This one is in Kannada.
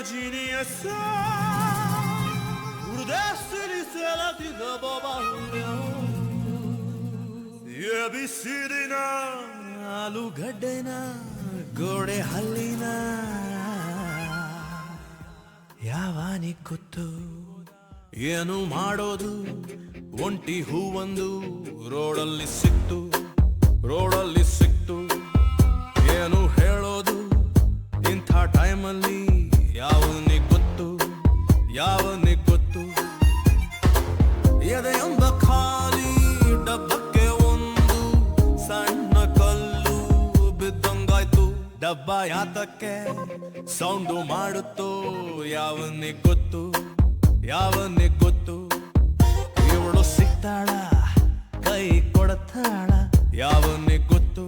genius Udessili selati da babaulya ಎಬಿಸಿರಿನ ಆಲೂಗಡ್ಡೆನ ಗೋಡೆ ಹಲ್ಲಿನ ಯಾವಾನಿಗ್ ಗೊತ್ತು ಏನು ಮಾಡೋದು ಒಂಟಿ ಹೂವೊಂದು ರೋಡಲ್ಲಿ ಸಿಕ್ತು ಏನು ಹೇಳೋದು ಇಂಥ ಟೈಮಲ್ಲಿ ಯಾವನಿಗ್ ಗೊತ್ತು ಎದೆಯೊಂದ ಖಾಲಿ ಡಬ್ಬಕ್ಕೆ ಒಂದು ಸಣ್ಣ ಕಲ್ಲು ಬಿದ್ದಂಗಾಯ್ತು ಡಬ್ಬ ಯಾತಕ್ಕೆ ಸೌಂಡು ಮಾಡುತ್ತೋ ಯಾವನಿಗ್ ಗೊತ್ತು ಇವಳು ಸಿಗ್ತಾಳ ಕೈ ಕೊಡತಾಳ ಯಾವನಿಗ್ ಗೊತ್ತು